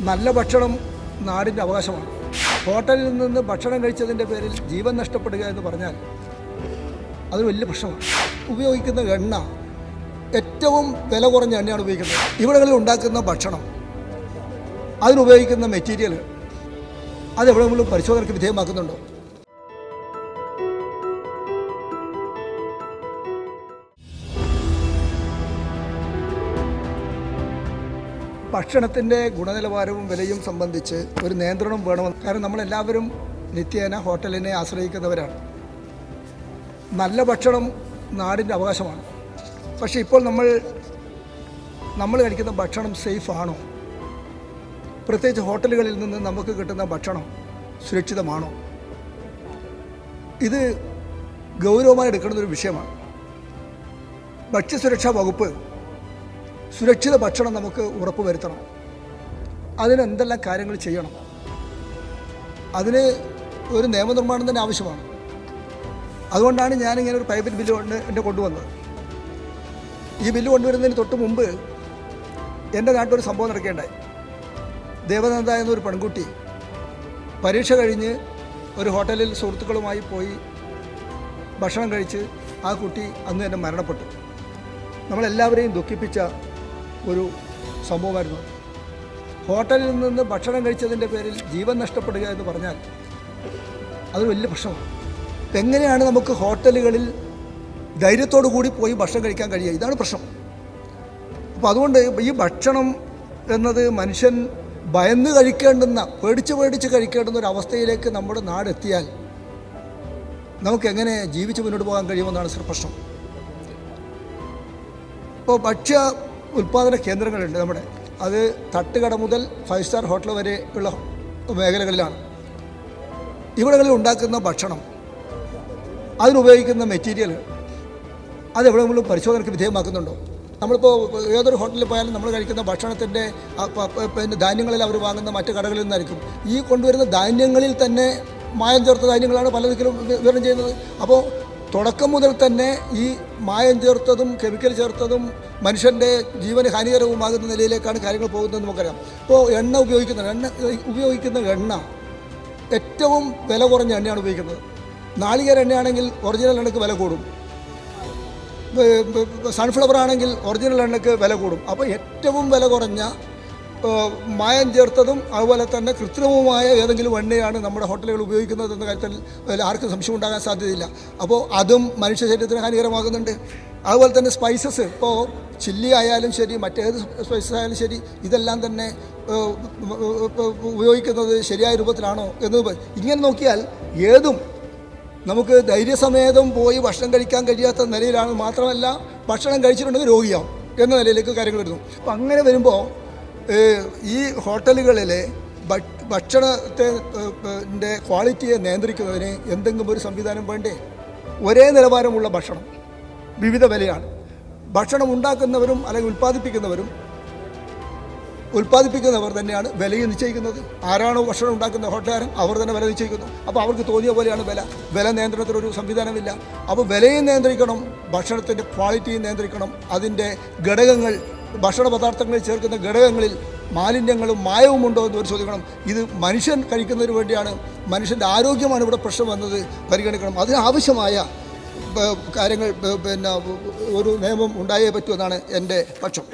നല്ല ഭക്ഷണം നാടിൻ്റെ അവകാശമാണ്. ഹോട്ടലിൽ നിന്ന് ഭക്ഷണം കഴിച്ചതിൻ്റെ പേരിൽ ജീവൻ നഷ്ടപ്പെടുക എന്ന് പറഞ്ഞാൽ അത് വലിയ പ്രശ്നമാണ്. ഉപയോഗിക്കുന്ന എണ്ണ ഏറ്റവും വില കുറഞ്ഞ എണ്ണയാണ് ഉപയോഗിക്കുന്നത്. ഇവിടങ്ങളിൽ ഉണ്ടാക്കുന്ന ഭക്ഷണം, അതിനുപയോഗിക്കുന്ന മെറ്റീരിയൽ അതെവിടെയെങ്കിലും പരിശോധനയ്ക്ക് വിധേയമാക്കുന്നുണ്ടോ? ഭക്ഷണത്തിൻ്റെ ഗുണനിലവാരവും വിലയും സംബന്ധിച്ച് ഒരു നിയന്ത്രണം വേണമെന്ന്. കാരണം നമ്മളെല്ലാവരും നിത്യേന ഹോട്ടലിനെ ആശ്രയിക്കുന്നവരാണ്. നല്ല ഭക്ഷണം നാടിൻ്റെ അവകാശമാണ്. പക്ഷേ ഇപ്പോൾ നമ്മൾ കഴിക്കുന്ന ഭക്ഷണം സേഫ് ആണോ? പ്രത്യേകിച്ച് ഹോട്ടലുകളിൽ നിന്ന് നമുക്ക് കിട്ടുന്ന ഭക്ഷണം സുരക്ഷിതമാണോ? ഇത് ഗൗരവമായി എടുക്കുന്നൊരു വിഷയമാണ്. ഭക്ഷ്യസുരക്ഷാ വകുപ്പ് സുരക്ഷിത ഭക്ഷണം നമുക്ക് ഉറപ്പുവരുത്തണം. അതിന് എന്തെല്ലാം കാര്യങ്ങൾ ചെയ്യണം? അതിന് ഒരു നിയമനിർമ്മാണം തന്നെ ആവശ്യമാണ്. അതുകൊണ്ടാണ് ഞാനിങ്ങനെ ഒരു പ്രൈവറ്റ് ബില്ല് കൊണ്ടുവന്നത്. ഈ ബില്ല് കൊണ്ടുവരുന്നതിന് തൊട്ട് മുമ്പ് എൻ്റെ നാട്ടിലൊരു സംഭവം നടക്കേണ്ടായി. ദേവനന്ദ എന്നൊരു പെൺകുട്ടി പരീക്ഷ കഴിഞ്ഞ് ഒരു ഹോട്ടലിൽ സുഹൃത്തുക്കളുമായി പോയി ഭക്ഷണം കഴിച്ച് ആ കുട്ടി അന്ന് തന്നെ മരണപ്പെട്ടു. നമ്മളെല്ലാവരെയും ദുഃഖിപ്പിച്ച ഒരു സംഭവമായിരുന്നു. ഹോട്ടലിൽ നിന്ന് ഭക്ഷണം കഴിച്ചതിൻ്റെ പേരിൽ ജീവൻ നഷ്ടപ്പെടുക എന്ന് പറഞ്ഞാൽ അത് വലിയ പ്രശ്നമാണ്. എങ്ങനെയാണ് നമുക്ക് ഹോട്ടലുകളിൽ ധൈര്യത്തോടു കൂടി പോയി ഭക്ഷണം കഴിക്കാൻ കഴിയുക? ഇതാണ് പ്രശ്നം. അപ്പോൾ അതുകൊണ്ട് ഈ ഭക്ഷണം എന്നത് മനുഷ്യൻ ഭയന്ന് കഴിക്കേണ്ടുന്ന, പേടിച്ച് കഴിക്കേണ്ടുന്ന ഒരു അവസ്ഥയിലേക്ക് നമ്മുടെ നാടെത്തിയാൽ നമുക്കെങ്ങനെ ജീവിച്ച് മുന്നോട്ട് പോകാൻ കഴിയുമെന്നാണ് പ്രശ്നം. ഇപ്പോൾ ഭക്ഷ്യ ഉൽപ്പാദന കേന്ദ്രങ്ങളുണ്ട് നമ്മുടെ. അത് തട്ടുകട മുതൽ 5 സ്റ്റാർ ഹോട്ടൽ വരെ ഉള്ള മേഖലകളിലാണ്. ഇവിടങ്ങളിൽ ഉണ്ടാക്കുന്ന ഭക്ഷണം, അതിനുപയോഗിക്കുന്ന മെറ്റീരിയൽ അതെവിടെയെങ്കിലും പരിശോധനയ്ക്ക് വിധേയമാക്കുന്നുണ്ടോ? നമ്മളിപ്പോൾ ഏതൊരു ഹോട്ടലിൽ പോയാലും നമ്മൾ കഴിക്കുന്ന ഭക്ഷണത്തിൻ്റെ പിന്നെ ധാന്യങ്ങളിൽ അവർ വാങ്ങുന്ന മറ്റ് കടകളിൽ നിന്നായിരിക്കും. ഈ കൊണ്ടുവരുന്ന ധാന്യങ്ങളിൽ തന്നെ മായം ചേർത്ത ധാന്യങ്ങളാണ് പലതിലും വിതരണം ചെയ്യുന്നത്. അപ്പോൾ തുടക്കം മുതൽ തന്നെ ഈ മായം ചേർത്തതും കെമിക്കൽ ചേർത്തതും മനുഷ്യൻ്റെ ജീവന് ഹാനികരവുമാകുന്ന നിലയിലേക്കാണ് കാര്യങ്ങൾ പോകുന്നതെന്ന് നമുക്കറിയാം. ഇപ്പോൾ എണ്ണ ഉപയോഗിക്കുന്ന എണ്ണ ഏറ്റവും വില കുറഞ്ഞ എണ്ണയാണ് ഉപയോഗിക്കുന്നത്. നാളികേര എണ്ണയാണെങ്കിൽ ഒറിജിനൽ എണ്ണയ്ക്ക് വില കൂടും. സൺഫ്ലവർ ആണെങ്കിൽ ഒറിജിനൽ എണ്ണയ്ക്ക് വില കൂടും. അപ്പോൾ ഏറ്റവും വില കുറഞ്ഞ മായം ചേർത്തതും അതുപോലെ തന്നെ കൃത്രിമവുമായ ഏതെങ്കിലും എണ്ണയാണ് നമ്മുടെ ഹോട്ടലുകൾ ഉപയോഗിക്കുന്നതെന്ന കാര്യത്തിൽ ആർക്കും സംശയം ഉണ്ടാകാൻ സാധ്യതയില്ല. അപ്പോൾ അതും മനുഷ്യ ശരീരത്തിന് ഹാനികരമാകുന്നുണ്ട്. അതുപോലെ തന്നെ സ്പൈസസ്, ഇപ്പോൾ ചില്ലി ആയാലും ശരി, മറ്റേത് സ്പൈസസ് ആയാലും ശരി, ഇതെല്ലാം തന്നെ ഉപയോഗിക്കുന്നത് ശരിയായ രൂപത്തിലാണോ എന്ന് ഇങ്ങനെ നോക്കിയാൽ ഏതും നമുക്ക് ധൈര്യസമേതം പോയി ഭക്ഷണം കഴിക്കാൻ കഴിയാത്ത നിലയിലാണ്. മാത്രമല്ല ഭക്ഷണം കഴിച്ചിട്ടുണ്ടെങ്കിൽ രോഗിയാവും എന്ന നിലയിലേക്ക് കാര്യങ്ങൾ വരുന്നു. അപ്പം അങ്ങനെ വരുമ്പോൾ ഈ ഹോട്ടലുകളിലെ ഭക്ഷണത്തിൻ്റെ ക്വാളിറ്റിയെ നിയന്ത്രിക്കുന്നതിന് എന്തെങ്കിലും ഒരു സംവിധാനം വേണ്ടേ? ഒരേ നിലവാരമുള്ള ഭക്ഷണം വിവിധ വിലയാണ്. ഭക്ഷണം ഉണ്ടാക്കുന്നവരും അല്ലെങ്കിൽ ഉൽപ്പാദിപ്പിക്കുന്നവർ തന്നെയാണ് വിലയും നിശ്ചയിക്കുന്നത്. ആരാണോ ഭക്ഷണം ഉണ്ടാക്കുന്ന ഹോട്ടലുകാരൻ, അവർ തന്നെ വില നിശ്ചയിക്കുന്നു. അപ്പോൾ അവർക്ക് തോന്നിയ പോലെയാണ് വില നിയന്ത്രണത്തിനൊരു സംവിധാനമില്ല. അപ്പോൾ വിലയും നിയന്ത്രിക്കണം, ഭക്ഷണത്തിൻ്റെ ക്വാളിറ്റിയും നിയന്ത്രിക്കണം. അതിൻ്റെ ഘടകങ്ങൾ, ഭക്ഷണ പദാർത്ഥങ്ങളിൽ ചേർക്കുന്ന ഘടകങ്ങളിൽ മാലിന്യങ്ങളും മായവും ഉണ്ടോ എന്ന് പരിശോധിക്കണം. ഇത് മനുഷ്യൻ കഴിക്കുന്നതിന് വേണ്ടിയാണ്, മനുഷ്യൻ്റെ ആരോഗ്യമാണ് ഇവിടെ പ്രശ്നം വന്നത് പരിഗണിക്കണം. അതിനാവശ്യമായ കാര്യങ്ങൾ, പിന്നെ ഒരു നിയമം ഉണ്ടായേ പറ്റൂ എന്നാണ് എൻ്റെ പക്ഷം.